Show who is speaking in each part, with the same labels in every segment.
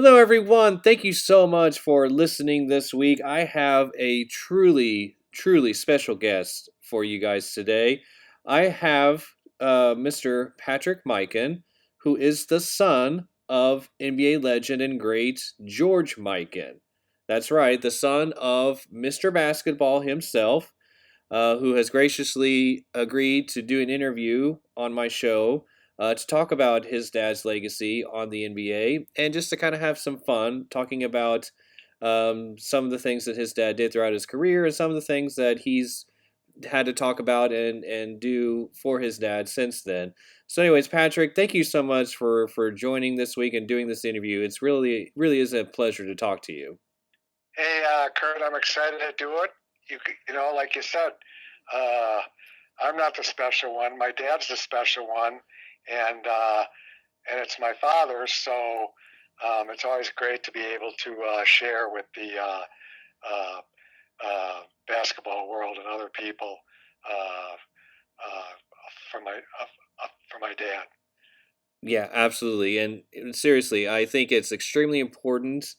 Speaker 1: Hello, everyone. Thank you so much for listening this week. I have a truly special guest for you guys today. I have Mr. Patrick Mikan, who is the son of NBA legend and great George Mikan. That's right, the son of Mr. Basketball himself, who has graciously agreed to do an interview on my show to talk about his dad's legacy on the NBA and just to kind of have some fun talking about some of the things that his dad did throughout his career and some of the things that he's had to talk about and do for his dad since then. So, anyways, Patrick, thank you so much for joining this week and doing this interview. It's really is a pleasure to talk to you.
Speaker 2: Hey, Kurt, I'm excited to do it. Like you said, uh, I'm not the special one. My dad's the special one, and uh, and it's my father's. So it's always great to be able to share with the uh, basketball world and other people uh, uh, for my dad.
Speaker 1: Yeah, absolutely. And seriously, I think it's extremely important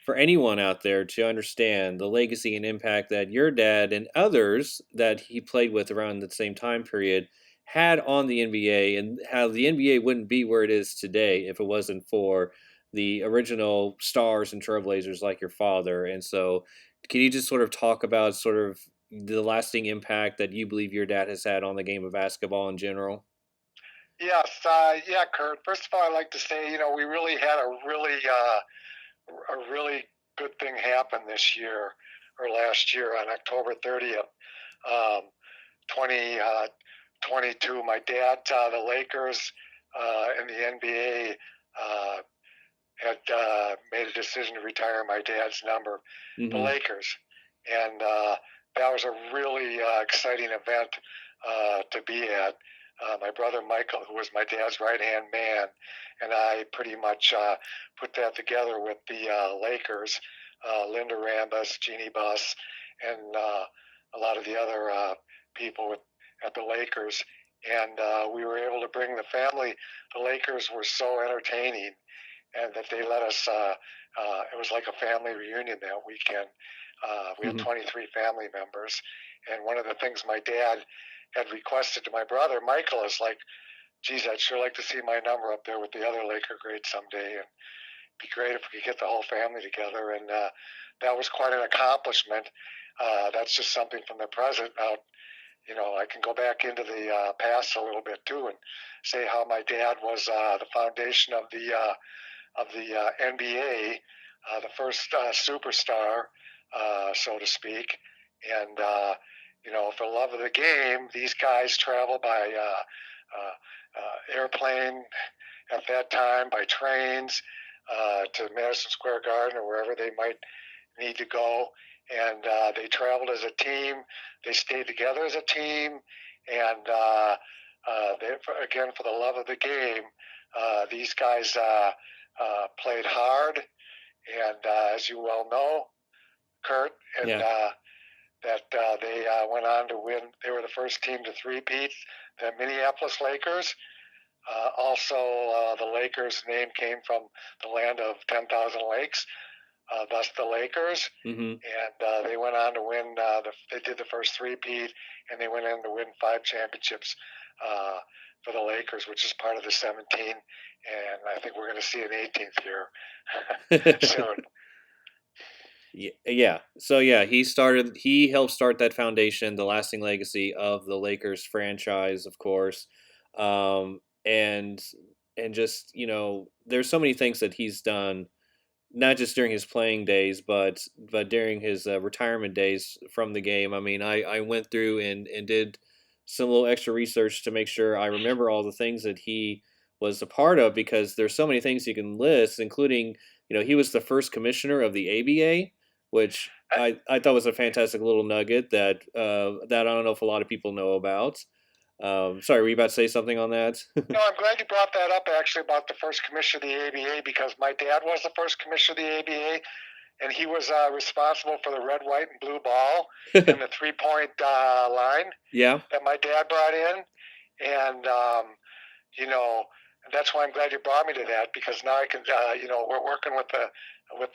Speaker 1: for anyone out there to understand the legacy and impact that your dad and others that he played with around the same time period had on the NBA and how the NBA wouldn't be where it is today if it wasn't for the original stars and trailblazers like your father. And so, can you just sort of talk about sort of the lasting impact that you believe your dad has had on the game of basketball in general?
Speaker 2: Yes, yeah, Kurt. First of all, I'd like to say, we really had a really good thing happen this year or last year on October 30th, um, 2022. My dad, the Lakers, and the NBA had made a decision to retire my dad's number, the
Speaker 1: Mm-hmm.
Speaker 2: Lakers, and that was a really exciting event to be at. My brother Michael, who was my dad's right hand man, and I pretty much put that together with the Lakers, Linda Rambus, Jeannie Buss, and a lot of the other people at the Lakers. And we were able to bring the family. The Lakers were so entertaining, and that they let us. It was like a family reunion that weekend. We had
Speaker 1: Mm-hmm.
Speaker 2: 23 family members, and one of the things my dad had requested to my brother Michael is like, "Geez, I'd sure like to see my number up there with the other Laker greats someday, and it'd be great if we could get the whole family together." And that was quite an accomplishment. That's just something from the present. Now, I can go back into the past a little bit too and say how my dad was the foundation of the NBA, the first superstar, so to speak. And, for love of the game, these guys travel by airplane at that time, by trains to Madison Square Garden or wherever they might need to go. And they traveled as a team. They stayed together as a team. And again, for the love of the game, these guys played hard, and as you well know, Kurt, and
Speaker 1: Yeah.
Speaker 2: that they went on to win. They were the first team to three-peat the Minneapolis Lakers. Also, the Lakers' name came from the land of 10,000 lakes, thus the Lakers.
Speaker 1: Mm-hmm.
Speaker 2: And they went on to win. They did the first three-peat, and they went on to win 5 championships for the Lakers, which is part of the 17. And I think we're going to see an 18th year soon.
Speaker 1: Yeah. So yeah, he helped start that foundation, the lasting legacy of the Lakers franchise, of course. Um and just, there's so many things that he's done not just during his playing days, but during his retirement days from the game. I mean, I went through and did some little extra research to make sure I remember all the things that he was a part of because there's so many things you can list, including he was the first commissioner of the ABA, which I thought was a fantastic little nugget that I don't know if a lot of people know about. Sorry, were you about to say something on that?
Speaker 2: No, I'm glad you brought that up actually about the first commissioner of the ABA because my dad was the first commissioner of the ABA, and he was responsible for the red, white, and blue ball and the 3 point line
Speaker 1: Yeah.
Speaker 2: that my dad brought in. And, you know, And that's why I'm glad you brought me to that, because now I can, we're working with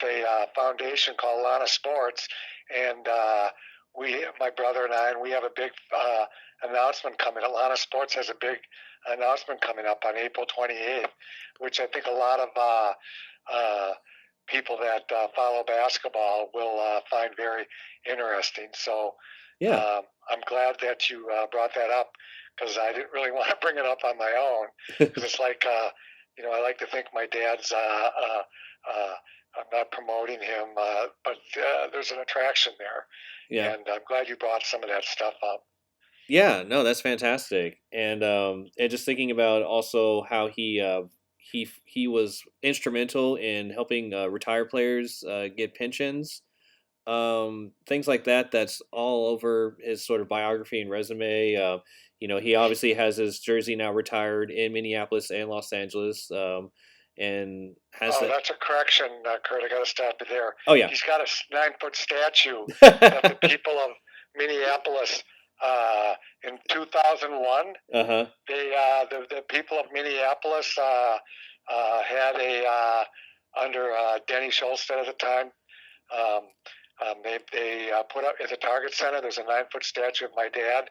Speaker 2: a foundation called Lana Sports, and my brother and I, and we have a big announcement coming. Lana Sports has a big announcement coming up on April 28th, which I think a lot of people that follow basketball will find very interesting. So
Speaker 1: Yeah.
Speaker 2: I'm glad that you brought that up, because I didn't really want to bring it up on my own, because it's like, I like to think my dad's, I'm not promoting him, but there's an attraction there.
Speaker 1: Yeah.
Speaker 2: And I'm glad you brought some of that stuff up.
Speaker 1: Yeah, no, that's fantastic. And just thinking about also how he was instrumental in helping retired players get pensions, things like that. That's all over his sort of biography and resume. He obviously has his jersey now retired in Minneapolis and Los Angeles, and has
Speaker 2: Oh,
Speaker 1: that.
Speaker 2: that's a correction, Kurt. I got to stop you there.
Speaker 1: Oh yeah.
Speaker 2: He's got a 9-foot statue that the people of Minneapolis, in 2001,
Speaker 1: Uh-huh.
Speaker 2: the people of Minneapolis had under Denny Schulstead at the time. They put up at the Target Center. There's a 9-foot statue of my dad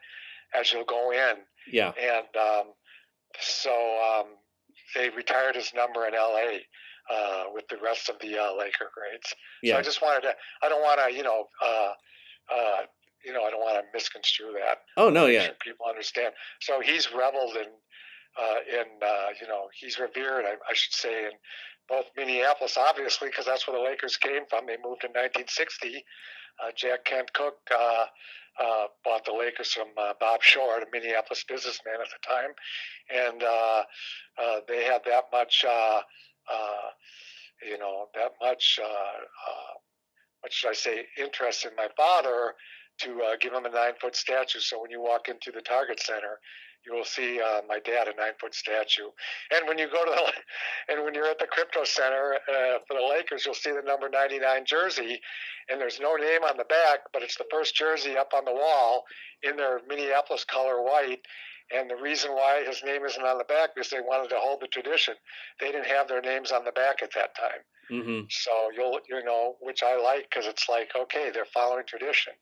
Speaker 2: as you'll go in,
Speaker 1: Yeah.
Speaker 2: and so they retired his number in L.A. With the rest of the Laker greats. So I
Speaker 1: Yeah.
Speaker 2: just wanted to. I don't want to, I don't want to misconstrue that.
Speaker 1: Oh
Speaker 2: I want
Speaker 1: no,
Speaker 2: to make
Speaker 1: yeah.
Speaker 2: sure people understand. So he's reveled he's revered, I should say, in both Minneapolis, obviously, because that's where the Lakers came from. They moved in 1960. Jack Kent Cooke bought the Lakers from Bob Shore, a Minneapolis businessman at the time, and they had that much, what should I say, interest in my father to give him a 9-foot statue. So when you walk into the Target Center, you will see my dad, a 9-foot statue. And when you go to and when you're at the Crypto Center for the Lakers, you'll see the number 99 jersey, and there's no name on the back, but it's the first jersey up on the wall in their Minneapolis color white. And the reason why his name isn't on the back is they wanted to hold the tradition. They didn't have their names on the back at that time.
Speaker 1: Mm-hmm.
Speaker 2: So which I like, because it's like, okay, they're following tradition.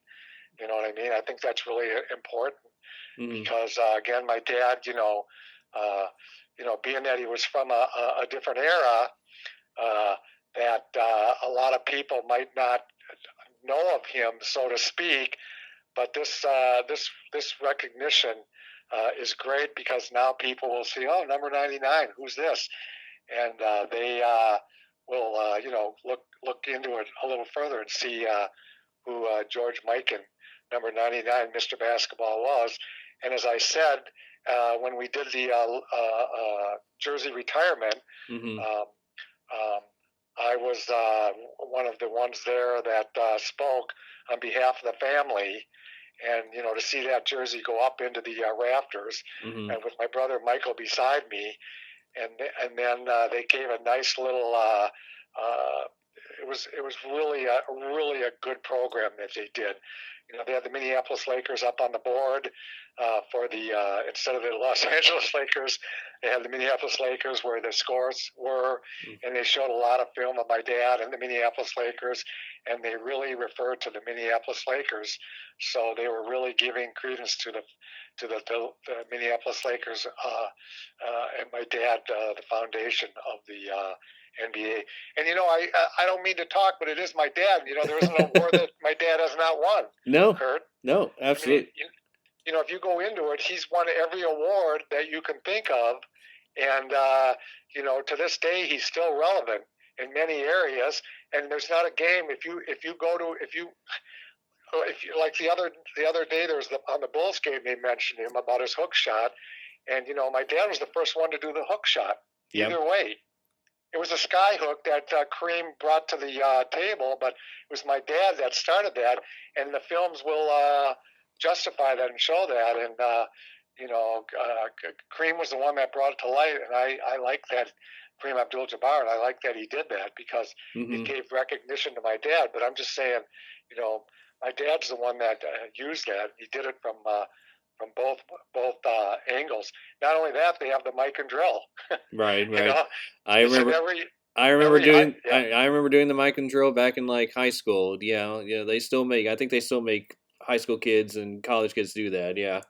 Speaker 2: You know what I mean? I think that's really important, because again, my dad, being that he was from a different era, that a lot of people might not know of him, so to speak. But this recognition is great, because now people will see, oh, number 99, who's this? And they will look into it a little further and see who George Mikan, number 99, Mr. Basketball, was. And as I said, when we did the jersey retirement, I was one of the ones there that spoke on behalf of the family. And to see that jersey go up into the rafters, and with my brother Michael beside me, and then they gave a nice little. It was really a good program that they did. They had the Minneapolis Lakers up on the board for the instead of the Los Angeles Lakers, they had the Minneapolis Lakers where the scores were, and they showed a lot of film of my dad and the Minneapolis Lakers, and they really referred to the Minneapolis Lakers. So they were really giving credence to the Minneapolis Lakers and my dad, the foundation of the NBA. And I don't mean to talk, but it is my dad. There isn't an award that my dad has not won.
Speaker 1: No,
Speaker 2: Kurt.
Speaker 1: no, absolutely.
Speaker 2: I mean, if you go into it, he's won every award that you can think of, and to this day, he's still relevant in many areas. And there's not a game if you like the other day, there was on the Bulls game, they mentioned him about his hook shot, and my dad was the first one to do the hook shot.
Speaker 1: Yep.
Speaker 2: Either way, it was a sky hook that Kareem brought to the table, but it was my dad that started that, and the films will justify that and show that. And Kareem was the one that brought it to light, and I like that. Kareem Abdul-Jabbar, and I like that he did that, because it gave recognition to my dad. But I'm just saying, my dad's the one that used that. He did it from from both angles. Not only that, they have the mic and drill.
Speaker 1: Right,
Speaker 2: You
Speaker 1: right.
Speaker 2: know,
Speaker 1: I
Speaker 2: it's in
Speaker 1: remember
Speaker 2: every high. Yeah,
Speaker 1: I remember doing the mic and drill back in like high school. Yeah, yeah, they still make I think they still make high school kids and college kids do that. Yeah.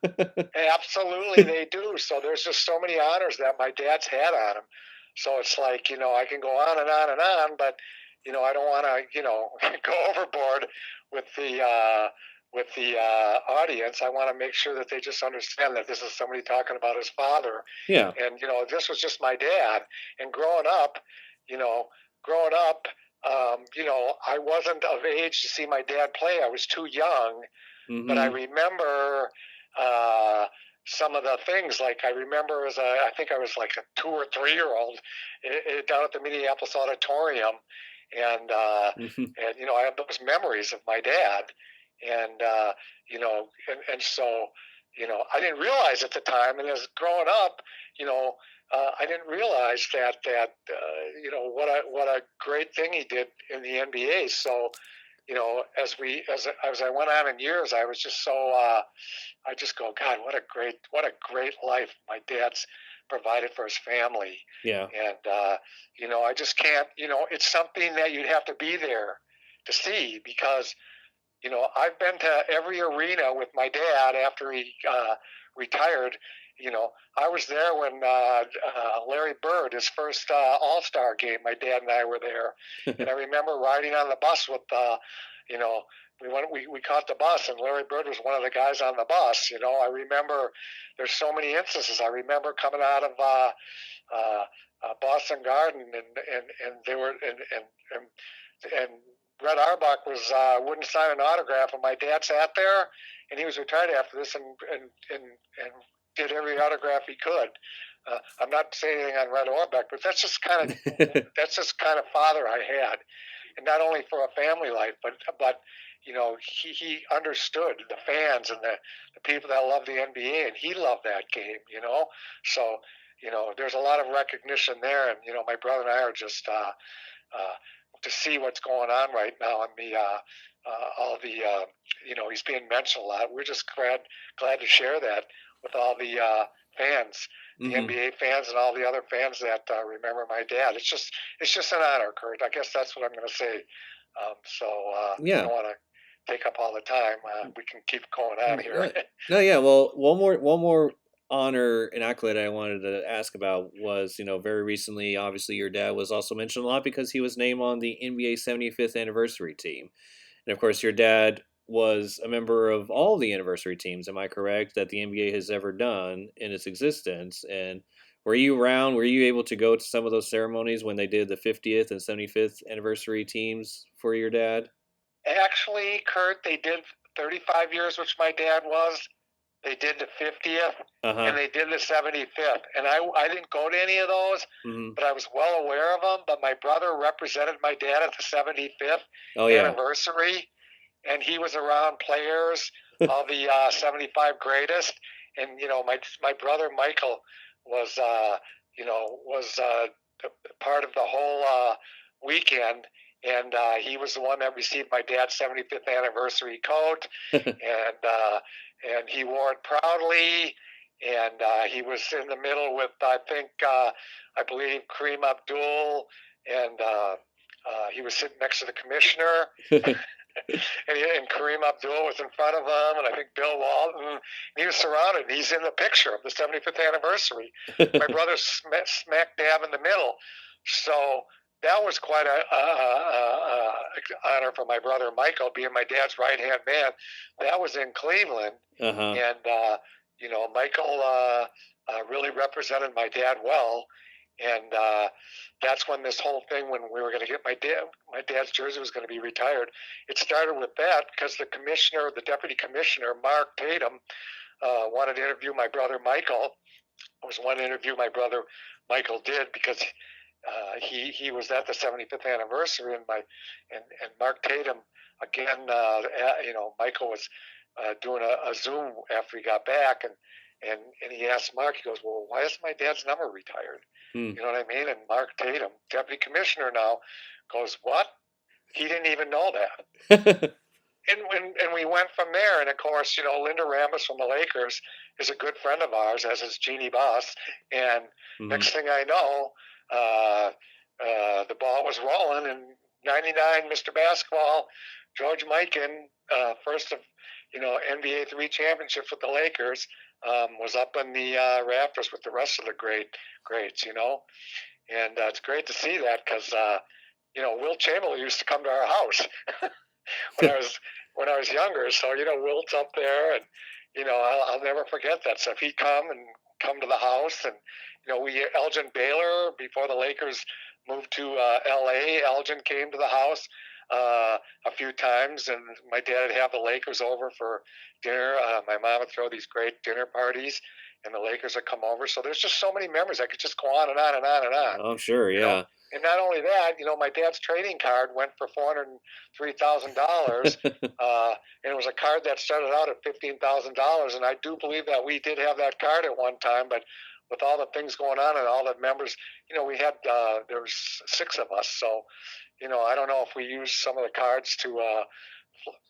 Speaker 2: absolutely they do. So there's just so many honors that my dad's had on him. So it's like, I can go on and on and on, but I don't want to go overboard with the audience. I want to make sure that they just understand that this is somebody talking about his father,
Speaker 1: Yeah.
Speaker 2: and this was just my dad. And you know, growing up, I wasn't of age to see my dad play. I was too young, but I
Speaker 1: Mhm.
Speaker 2: remember uh, some of the things. Like I remember I think I was like a 2 or 3 year old down at the Minneapolis Auditorium, and
Speaker 1: Mhm.
Speaker 2: I have those memories of my dad, and and so I didn't realize at the time, and as growing up, you know. I didn't realize that what a great thing he did in the NBA. So as I went on in years, I was just I just go, God, what a great life my dad's provided for his family,
Speaker 1: Yeah.
Speaker 2: and I just can't, it's something that you'd have to be there to see because I've been to every arena with my dad after he retired. I was there when Larry Bird, his first All Star game, my dad and I were there, and I remember riding on the bus with, you know, we caught the bus, and Larry Bird was one of the guys on the bus. I remember there's so many instances. I remember coming out of Boston Garden, and they were and Red Auerbach wouldn't sign an autograph, and my dad sat there, and he was retired after this, and did every autograph he could. I'm not saying anything on Red Auerbach, but that's just kind of father I had, and not only for a family life, but he understood the fans and the people that love the NBA, and he loved that game. So there's a lot of recognition there, and my brother and I are just to see what's going on right now and all the he's being mentioned a lot. We're just glad to share that with all the fans, the
Speaker 1: Mhm.
Speaker 2: NBA fans, and all the other fans that remember my dad. It's just an honor, Kurt. I guess that's what I'm going to say. So I
Speaker 1: Yeah.
Speaker 2: don't want to take up all the time. We can keep going on here.
Speaker 1: No, no, yeah. Well, one more honor and accolade I wanted to ask about was, very recently, obviously, your dad was also mentioned a lot because he was named on the NBA 75th anniversary team. And of course, your dad was a member of all the anniversary teams. Am I correct that the NBA has ever done in its existence? And were you around? Were you able to go to some of those ceremonies when they did the 50th and 75th anniversary teams for your dad?
Speaker 2: Actually, Kurt, they did 35 years, which my dad was. They did the 50th,
Speaker 1: Uh
Speaker 2: and
Speaker 1: huh.
Speaker 2: they did the 75th. And I didn't go to any of those,
Speaker 1: Hmm.
Speaker 2: but I was well aware of them. But my brother represented my dad at the 75th
Speaker 1: Oh yeah.
Speaker 2: anniversary, and he was around players of the 75 greatest. And my brother Michael was part of the whole weekend, and he was the one that received my dad's 75th anniversary coat, and he wore it proudly. And he was in the middle with I believe Kareem Abdul, and he was sitting next to the commissioner, and Kareem Abdul was in front of him, and I think Bill Walton. And he was surrounded. And he's in the picture of the 75th anniversary. My brother's smack dab in the middle. So that was quite a honor for my brother Michael, being my dad's right hand man. That was in Cleveland,
Speaker 1: Uh huh.
Speaker 2: and Michael really represented my dad well. And that's when this whole thing, when we were going to get my dad's jersey was going to be retired. It started with that because the deputy commissioner, Mark Tatum, wanted to interview my brother Michael. It was one interview my brother Michael did because he was at the 75th anniversary, and Mark Tatum again. Michael was doing a Zoom after he got back, and he asked Mark. He goes, "Well, why isn't my dad's number retired?"
Speaker 1: Hmm.
Speaker 2: You know what I mean? And Mark Tatum, deputy commissioner now, goes, "What? He didn't even know that." and we went from there. And of course, Linda Rambis from the Lakers is a good friend of ours, as is Jeannie Boss. And
Speaker 1: Mm-hmm.
Speaker 2: next thing I know, the ball was rolling, and '99 Mr. Basketball, George Mikan, first of NBA three championships with the Lakers, was up in the rafters with the rest of the greats. And it's great to see that because Will Chamberlain used to come to our house when I was younger. So Wilt's up there, and I'll never forget that stuff. He'd come to the house, and we Elgin Baylor before the Lakers moved to L.A. Elgin came to the house a few times, and my dad would have the Lakers over for dinner. My mom would throw these great dinner parties, and the Lakers would come over. So there's just so many memories. I could just go on and on and on and on.
Speaker 1: Oh, sure,
Speaker 2: You know,
Speaker 1: yeah.
Speaker 2: and not only that, my dad's trading card went for $403,000, and it was a card that started out at $15,000. And I do believe that we did have that card at one time, but with all the things going on and all the members, we had there was 6 of us, so I don't know if we used some of the cards to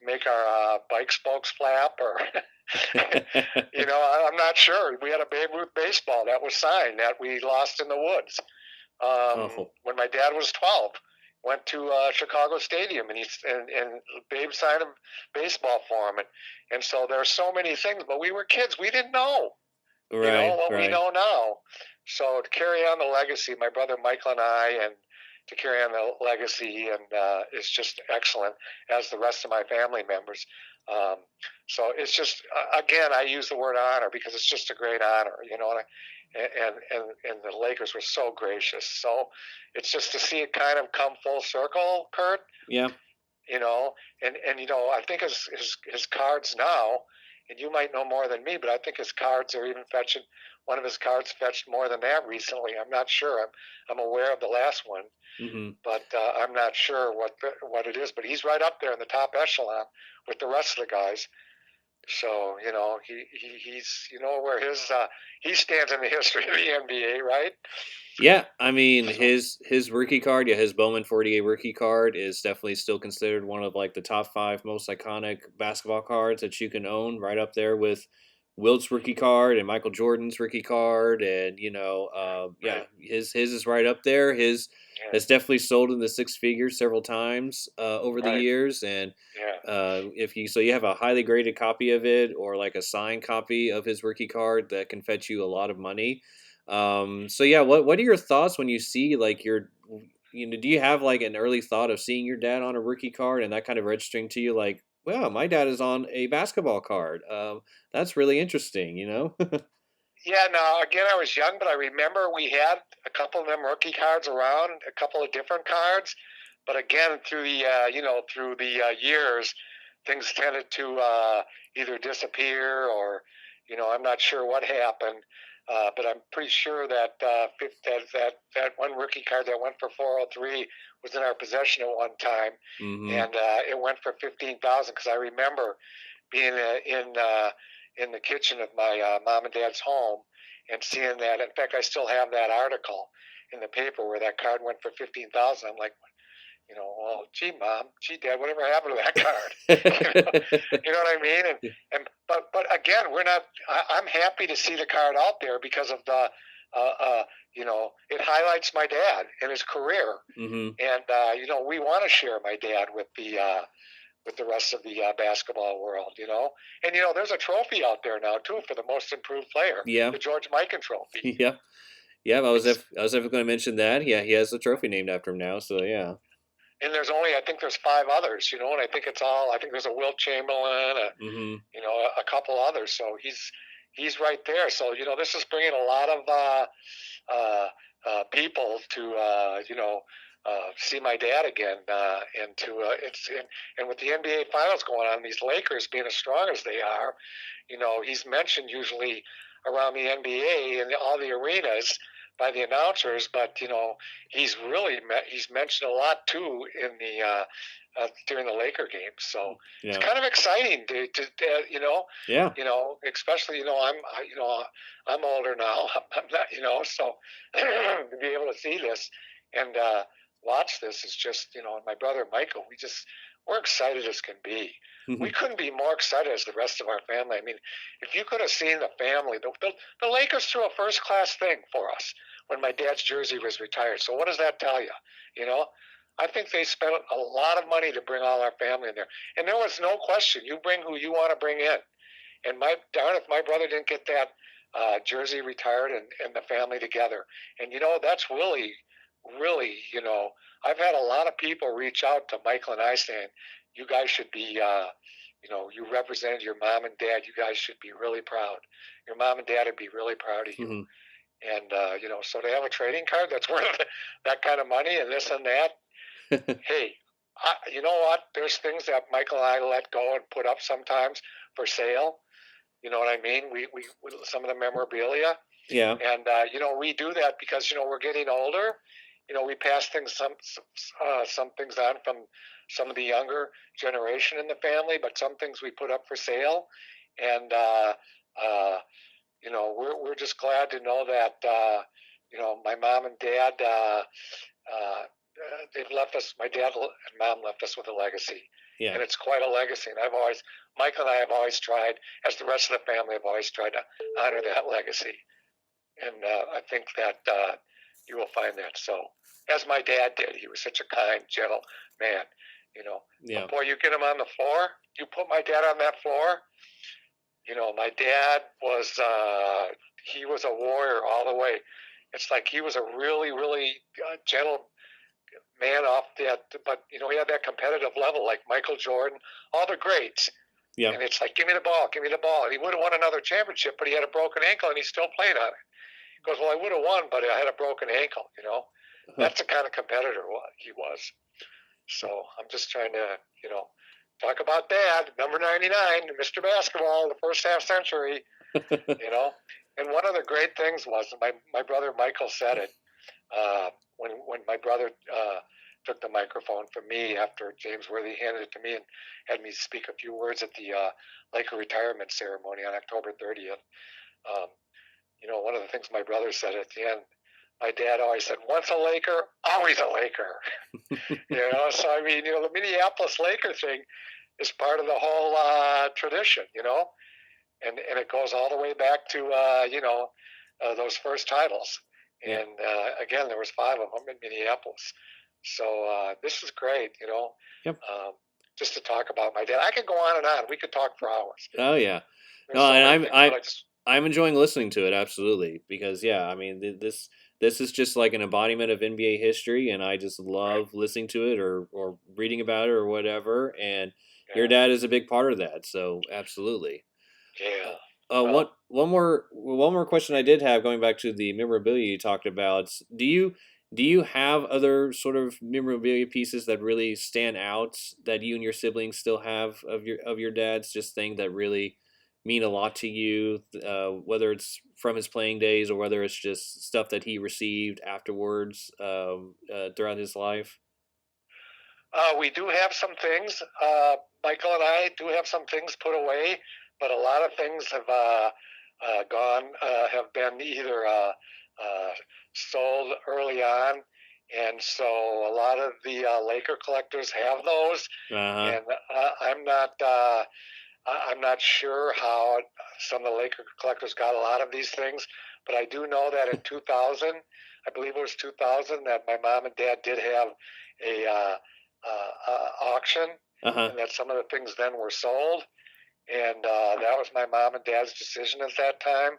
Speaker 2: make our bike spokes flap, or I'm not sure. We had a Babe Ruth baseball that was signed that we lost in the woods
Speaker 1: Oh,
Speaker 2: when my dad was 12. Went to Chicago Stadium, and Babe signed a baseball for him, and so there are so many things. But we were kids; we didn't know,
Speaker 1: right,
Speaker 2: what we
Speaker 1: right.
Speaker 2: know now. So to carry on the legacy, my brother Michael and I, and to carry on the legacy, and it's just excellent, as the rest of my family members. Um, so it's just, again, I use the word honor because it's just a great honor, and the Lakers were so gracious. So it's just to see it kind of come full circle, Kurt.
Speaker 1: Yeah.
Speaker 2: And I think his cards now, and you might know more than me, but I think his cards are even fetching. One of his cards fetched more than that recently. I'm not sure. I'm aware of the last one,
Speaker 1: Mm-hmm.
Speaker 2: but I'm not sure what it is. But he's right up there in the top echelon with the rest of the guys. So he's where he stands in the history of the NBA, right?
Speaker 1: Yeah, I mean
Speaker 2: So
Speaker 1: his rookie card, yeah, his Bowman 48 rookie card is definitely still considered one of like the top 5 most iconic basketball cards that you can own, right up there with Wilt's rookie card and Michael Jordan's rookie card, and yeah,
Speaker 2: right,
Speaker 1: his is right up there. His
Speaker 2: yeah,
Speaker 1: has definitely sold in the 6 figures several times over the
Speaker 2: right,
Speaker 1: years, and
Speaker 2: yeah.
Speaker 1: if you have a highly graded copy of it or like a signed copy of his rookie card, that can fetch you a lot of money. So yeah, what are your thoughts when you see like do you have like an early thought of seeing your dad on a rookie card and that kind of registering to you like, wow, my dad is on a basketball card. That's really interesting.
Speaker 2: Yeah, no, again, I was young, but I remember we had a couple of them rookie cards around, a couple of different cards. But again, through the years, things tended to either disappear, or, I'm not sure what happened. But I'm pretty sure that that one rookie card that went for 403 was in our possession at one time,
Speaker 1: Hmm.
Speaker 2: and it went for 15,000 because I remember being in the kitchen of my mom and dad's home and seeing that. In fact, I still have that article in the paper where that card went for 15,000. I'm like, well, gee, mom, gee, dad, whatever happened to that card? You know what I mean? But again, we're not. I'm happy to see the card out there because of the. It highlights my dad and his career,
Speaker 1: Hmm.
Speaker 2: and we want to share my dad with the rest of the basketball world, And there's a trophy out there now too for the most improved player,
Speaker 1: Yeah.
Speaker 2: the George Mikan Trophy.
Speaker 1: Yeah. Yeah.
Speaker 2: It's
Speaker 1: I was ever going to mention that. Yeah, he has a trophy named after him now. So yeah.
Speaker 2: and there's only I think there's 5 others, and I think it's all I think there's a Wilt Chamberlain,
Speaker 1: Hmm.
Speaker 2: a couple others. So he's right there. So this is bringing a lot of people to see my dad again, and to and with the NBA Finals going on, these Lakers being as strong as they are, he's mentioned usually around the NBA and all the arenas by the announcers, but he's mentioned a lot too in the during the Laker games. So it's
Speaker 1: Yeah.
Speaker 2: kind of exciting
Speaker 1: Yeah.
Speaker 2: especially I'm older now. I'm not, so to be able to see this and watch this is just, and my brother Michael, we're excited as can be. We couldn't be more excited as the rest of our family. I mean, if you could have seen the family, the Lakers threw a first-class thing for us when my dad's jersey was retired. So what does that tell you? You know, I think they spent a lot of money to bring all our family in there. And there was no question. You bring who you want to bring in. And darn if my brother didn't get that jersey retired and the family together. And, that's really, really, I've had a lot of people reach out to Michael and I saying, you guys should be, you represented your mom and dad. You guys should be really proud. Your mom and dad would be really proud of you. And, so to have a trading card that's worth that kind of money and this and that, hey, you know what? There's things that Michael and I let go and put up sometimes for sale. You know what I mean? We some of the memorabilia.
Speaker 1: Yeah.
Speaker 2: And, we do that because, we're getting older. We pass some things on from some of the younger generation in the family, but some things we put up for sale. And, we're just glad to know that, my mom and dad, they've left us, my dad and mom left us with a legacy.
Speaker 1: Yeah.
Speaker 2: And it's quite a legacy. And Michael and I have always tried, as the rest of the family have always tried to honor that legacy. And I think that you will find that so. As my dad did. He was such a kind, gentle man,
Speaker 1: Yeah.
Speaker 2: But boy, you get him on the floor, you put my dad on that floor, my dad was, he was a warrior all the way. It's like he was a really, really gentle man off that, but, he had that competitive level like Michael Jordan, all the greats.
Speaker 1: Yeah.
Speaker 2: And it's like, give me the ball. And he would have won another championship, but he had a broken ankle and he's still playing on it. He goes, well, I would have won, but I had a broken ankle, That's the kind of competitor he was. So I'm just trying to, talk about Dad, number 99, Mr. Basketball, the first half century, And one of the great things was, my brother Michael said it, when my brother took the microphone from me after James Worthy handed it to me and had me speak a few words at the Laker retirement ceremony on October 30th. One of the things my brother said at the end, my dad always said, once a Laker, always a Laker. So I mean, the Minneapolis Laker thing is part of the whole tradition, and it goes all the way back to, those first titles.
Speaker 1: Yeah.
Speaker 2: And again, there was 5 of them in Minneapolis. So this is great,
Speaker 1: Yep.
Speaker 2: Just to talk about my dad. I could go on and on. We could talk for hours.
Speaker 1: Oh yeah.
Speaker 2: There's so
Speaker 1: and
Speaker 2: many things, but
Speaker 1: I'm enjoying listening to it, absolutely, because I mean this is just like an embodiment of NBA history, and I just love listening to it or reading about it or whatever. And your dad is a big part of that, so absolutely.
Speaker 2: Yeah.
Speaker 1: One more question I did have, going back to the memorabilia you talked about. Do you have other sort of memorabilia pieces that really stand out that you and your siblings still have of your dad's, just things that really mean a lot to you, whether it's from his playing days or whether it's just stuff that he received afterwards throughout his life?
Speaker 2: We do have some things. Michael and I do have some things put away, but a lot of things have have been either sold early on, and so a lot of the Laker collectors have those. And I'm not sure how some of the Laker collectors got a lot of these things, but I do know that in 2000, I believe it was 2000, that my mom and dad did have a auction, and that some of the things then were sold, and that was my mom and dad's decision at that time.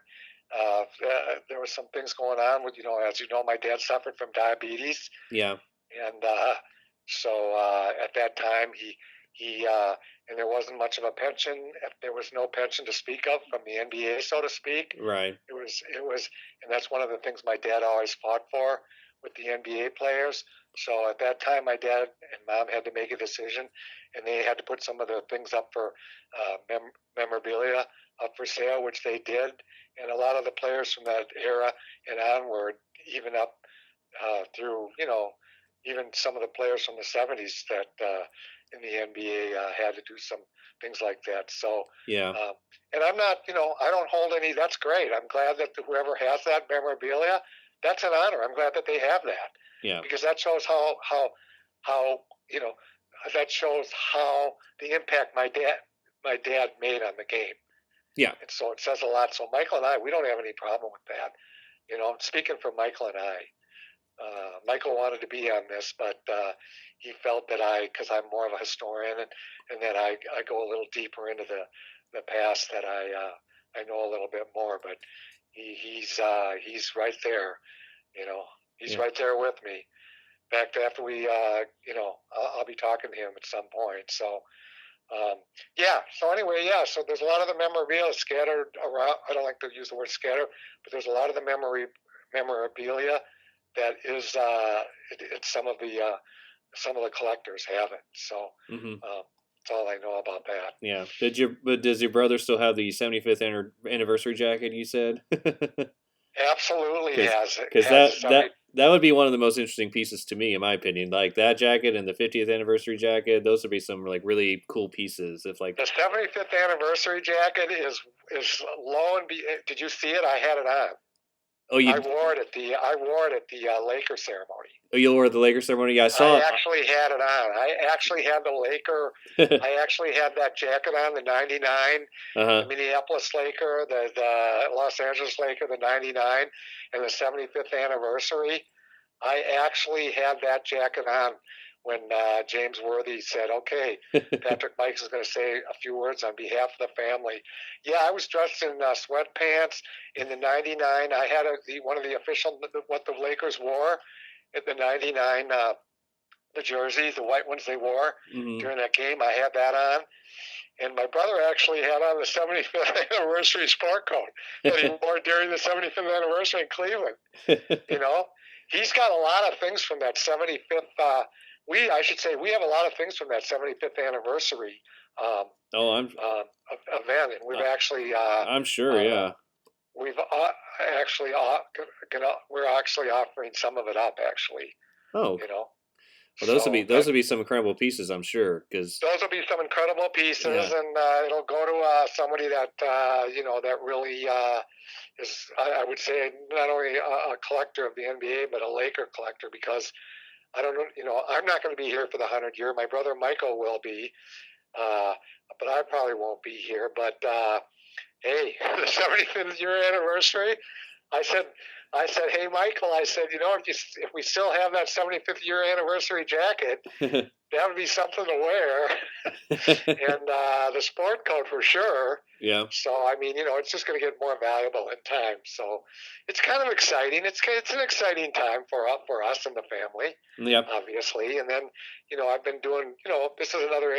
Speaker 2: There were some things going on with, as you know, my dad suffered from diabetes.
Speaker 1: Yeah.
Speaker 2: And so at that time, he and there wasn't much of a pension. There was no pension to speak of from the NBA, so to speak.
Speaker 1: Right.
Speaker 2: It was, and that's one of the things my dad always fought for with the NBA players. So at that time, my dad and mom had to make a decision, and they had to put some of the things up for memorabilia up for sale, which they did. And a lot of the players from that era and onward, even up through, even some of the players from the 70s that in the NBA had to do some things like that. So,
Speaker 1: yeah.
Speaker 2: And I'm not, I don't hold any. That's great. I'm glad that whoever has that memorabilia, that's an honor. I'm glad that they have that.
Speaker 1: Yeah.
Speaker 2: Because that shows how that shows how the impact my dad made on the game.
Speaker 1: Yeah.
Speaker 2: And so it says a lot. So Michael and I, we don't have any problem with that. Speaking for Michael and I, Michael wanted to be on this, but he felt that because I'm more of a historian, and that I go a little deeper into the past, that I know a little bit more. But he's right there, he's
Speaker 1: Yeah.
Speaker 2: right there with me. In fact, after we, I'll be talking to him at some point. So yeah. So anyway, yeah. So there's a lot of the memorabilia scattered around. I don't like to use the word scatter, but there's a lot of the memorabilia that is. It's some of the collectors have it. So
Speaker 1: Mm-hmm.
Speaker 2: that's all I know about that.
Speaker 1: Yeah. Does your brother still have the 75th anniversary jacket? You said.
Speaker 2: Absolutely has it.
Speaker 1: Because
Speaker 2: Has a 70.
Speaker 1: that would be one of the most interesting pieces to me, in my opinion. Like that jacket and the 50th anniversary jacket, those would be some like really cool pieces. If like
Speaker 2: The 75th anniversary jacket is low and be. Did you see it? I had it on.
Speaker 1: oh you
Speaker 2: I wore it at the Laker ceremony.
Speaker 1: oh you wore the Lakers ceremony. Yeah, I saw.
Speaker 2: I actually had it on. I actually had the Laker. I actually had that jacket on, the '99,
Speaker 1: Uh-huh.
Speaker 2: the Minneapolis Laker, the Los Angeles Laker, the '99, and the 75th anniversary. I actually had that jacket on when James Worthy said, "Okay, Patrick Mikes is going to say a few words on behalf of the family." Yeah, I was dressed in sweatpants in the '99. I had one of the official what the Lakers wore at the '99. The jerseys, the white ones they wore
Speaker 1: Mm-hmm.
Speaker 2: during that game. I had that on. And my brother actually had on the 75th anniversary sport coat that he wore during the 75th anniversary in Cleveland. He's got a lot of things from that 75th. I should say, we have a lot of things from that 75th anniversary
Speaker 1: oh, I'm
Speaker 2: event, and we've actually.
Speaker 1: I'm sure. Yeah.
Speaker 2: We've actually we're actually offering some of it up actually.
Speaker 1: Oh.
Speaker 2: You know.
Speaker 1: Well,
Speaker 2: So
Speaker 1: those would be some incredible pieces, I'm sure. Because
Speaker 2: those will be some incredible pieces,
Speaker 1: yeah.
Speaker 2: and it'll go to somebody that that really is. I would say not only a collector of the NBA, but a Laker collector, because I don't know. I'm not going to be here for the 100 year. My brother Michael will be, but I probably won't be here. But hey, the 75th year anniversary. I said, hey, Michael, I said, if we still have that 75th year anniversary jacket, that would be something to wear, and the sport coat for sure.
Speaker 1: Yeah.
Speaker 2: So I mean, it's just going to get more valuable in time. So it's kind of exciting. It's an exciting time for us and the family.
Speaker 1: Yeah.
Speaker 2: Obviously, and then I've been doing. This is another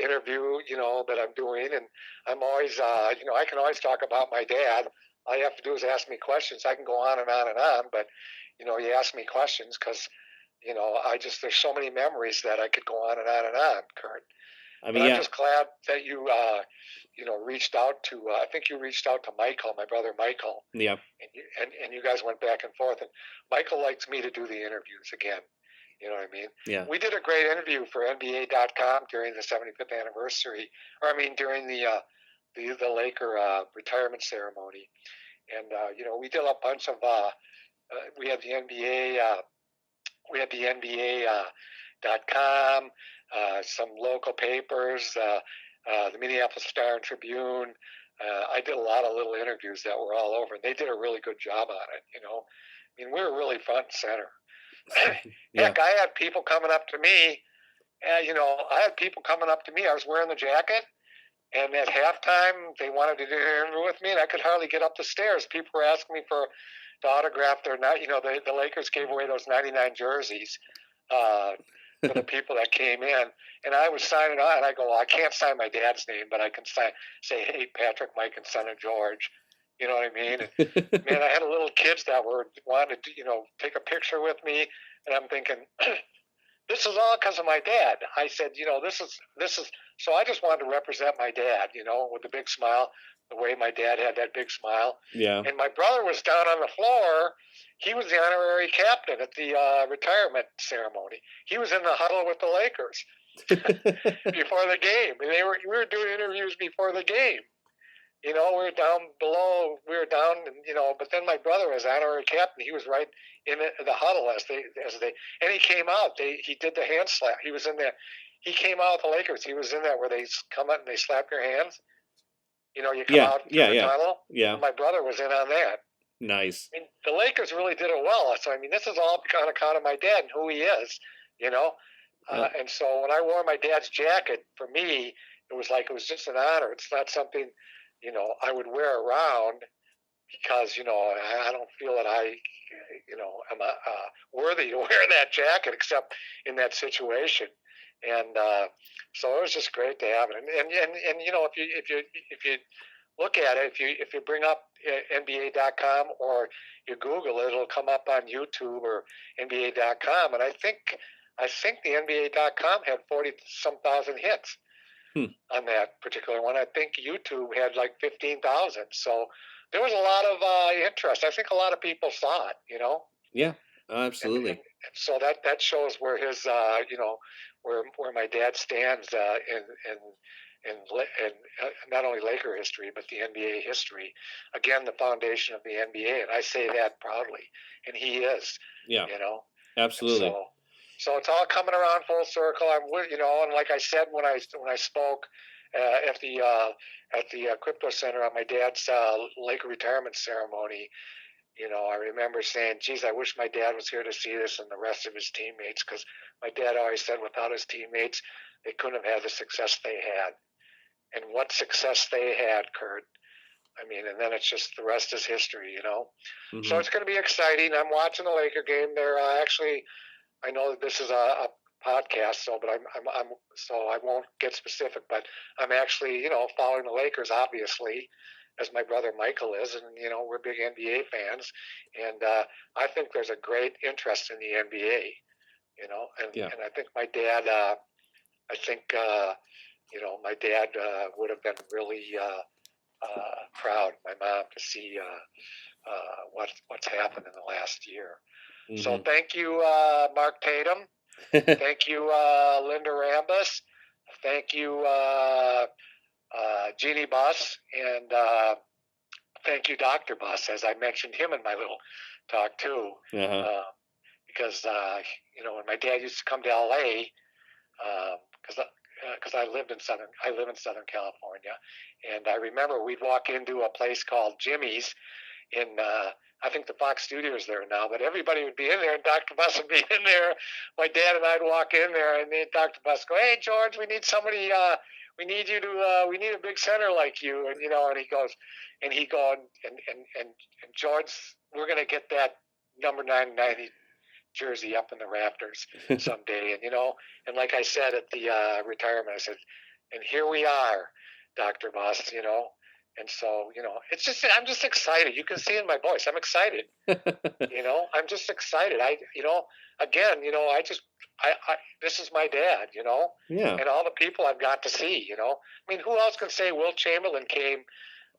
Speaker 2: interview. That I'm doing, and I'm always. I can always talk about my dad. All you have to do is ask me questions. I can go on and on and on, but you ask me questions because there's so many memories that I could go on and on and on, Kurt.
Speaker 1: I mean,
Speaker 2: I'm just glad that you reached out to. I think you reached out to Michael, my brother Michael.
Speaker 1: Yeah.
Speaker 2: And you guys went back and forth, and Michael likes me to do the interviews again. You know what I mean?
Speaker 1: Yeah.
Speaker 2: We did a great interview for NBA.com during the 75th anniversary, during the Laker retirement ceremony, and we did a bunch of. We had the NBA. We had the NBA.com, some local papers, the Minneapolis Star and Tribune. I did a lot of little interviews that were all over, and they did a really good job on it. We were really front and center.
Speaker 1: Yeah.
Speaker 2: Heck, I had people coming up to me. I had people coming up to me. I was wearing the jacket, and at halftime, they wanted to do an interview with me, and I could hardly get up the stairs. People were asking me to autograph their, the Lakers gave away those '99 jerseys for the people that came in, and I was signing on, and I go, well, I can't sign my dad's name, but I can say, hey, Patrick, Mike, and son of George. You know what I mean? And, man, I had little kids that wanted to, take a picture with me, and I'm thinking, this is all because of my dad. I said, this is. So I just wanted to represent my dad, with a big smile, the way my dad had that big smile.
Speaker 1: Yeah.
Speaker 2: And my brother was down on the floor. He was the honorary captain at the retirement ceremony. He was in the huddle with the Lakers before the game, and we were doing interviews before the game. we were down below. We were down, but then my brother was honorary captain. He was right in the huddle and he came out. He did the hand slap. He was in there. He came out with the Lakers. He was in there where they come out and they slap your hands. You come
Speaker 1: Yeah,
Speaker 2: out
Speaker 1: yeah,
Speaker 2: through the
Speaker 1: yeah,
Speaker 2: tunnel.
Speaker 1: yeah.
Speaker 2: And my brother was in on that.
Speaker 1: Nice.
Speaker 2: I mean, the Lakers really did it well. So, this is all on account of my dad and who he is, you know. And so when I wore my dad's jacket, for me, it was just an honor. It's not something, I would wear around because, I don't feel that am worthy to wear that jacket except in that situation. And so it was just great to have it. And if you look at it, if you bring up NBA.com or you Google it, it'll come up on YouTube or NBA.com. And I think the NBA.com had 40 some thousand hits on that particular one. I think YouTube had like 15,000. So there was a lot of interest. I think a lot of people saw it.
Speaker 1: Yeah,
Speaker 2: And
Speaker 1: absolutely.
Speaker 2: so that shows where his where my dad stands in not only Laker history but the NBA history. Again, the foundation of the NBA, and I say that proudly. And he is.
Speaker 1: Yeah,
Speaker 2: And
Speaker 1: absolutely.
Speaker 2: so it's all coming around full circle. And like I said when I spoke at the crypto center on my dad's Laker retirement ceremony. I remember saying, geez, I wish my dad was here to see this and the rest of his teammates, because my dad always said without his teammates, they couldn't have had the success they had. And what success they had, Kurt. And then it's just the rest is history.
Speaker 1: Mm-hmm.
Speaker 2: So it's going to be exciting. I'm watching the Laker game. They're actually, I know that this is a podcast, so I won't get specific, but I'm actually, following the Lakers, obviously, as my brother Michael is, and we're big NBA fans, and I think there's a great interest in the NBA, and I think my dad, my dad would have been really proud, my mom, to see what's happened in the last year. Mm-hmm. So thank you, Mark Tatum. Thank you, Linda Rambus. Thank you, Jeannie Buss, and thank you, Dr. Buss, as I mentioned him in my little talk too. Uh-huh. Because when my dad used to come to LA, because I live in Southern California, and I remember we'd walk into a place called Jimmy's in I think the Fox Studios there now, but everybody would be in there, and Dr. Buss would be in there. My dad and I'd walk in there, and then Dr. Buss go, "Hey, George, we need somebody. We need you to. We need a big center like you." And and he goes, and George, we're gonna get that number 990 jersey up in the rafters someday. And like I said at the retirement, I said, and here we are, Dr. Buss. And so, it's just, I'm just excited. You can see in my voice, I'm excited. I'm just excited. Again, this is my dad,
Speaker 1: Yeah.
Speaker 2: And all the people I've got to see, who else can say Wilt Chamberlain came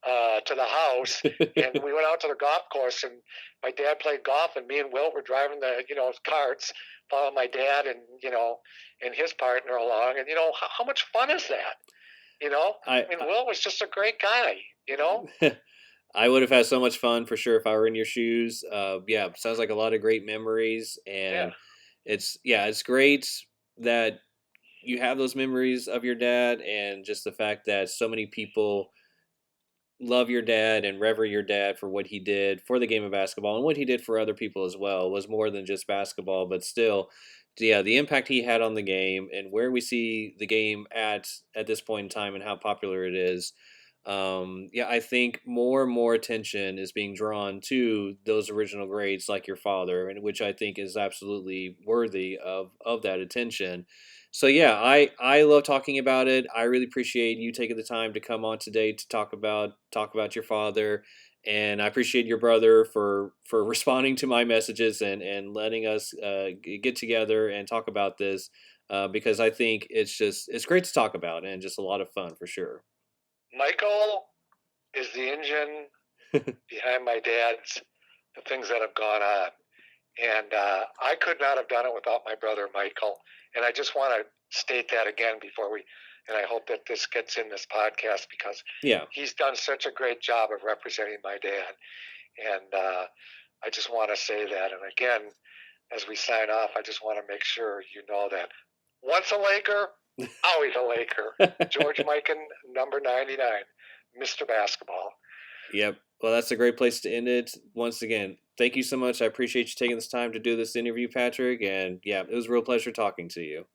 Speaker 2: to the house and we went out to the golf course and my dad played golf and me and Wilt were driving the, carts, following my dad and, and his partner along. And, how much fun is that? Will was just a great guy,
Speaker 1: I would have had so much fun for sure if I were in your shoes. Yeah, sounds like a lot of great memories, and it's great that you have those memories of your dad, and just the fact that so many people love your dad and revere your dad for what he did for the game of basketball and what he did for other people as well. It was more than just basketball, but still, yeah, the impact he had on the game and where we see the game at this point in time and how popular it is. Yeah, I think more and more attention is being drawn to those original greats like your father, and which I think is absolutely worthy of that attention. So yeah, I love talking about it. I really appreciate you taking the time to come on today to talk about your father, and I appreciate your brother for responding to my messages and letting us get together and talk about this because I think it's great to talk about and just a lot of fun for sure.
Speaker 2: Michael is the engine behind my dad's the things that have gone on. And I could not have done it without my brother Michael. And I just want to state that again before we and I hope that this gets in this podcast because
Speaker 1: Yeah.
Speaker 2: he's done such a great job of representing my dad. And I just want to say that. And again, as we sign off, I just want to make sure you know that once a Laker, always a Laker. George Mikan, number 99, Mr. Basketball.
Speaker 1: Yep. Well, that's a great place to end it. Once again, thank you so much. I appreciate you taking this time to do this interview, Patrick. And yeah, it was a real pleasure talking to you.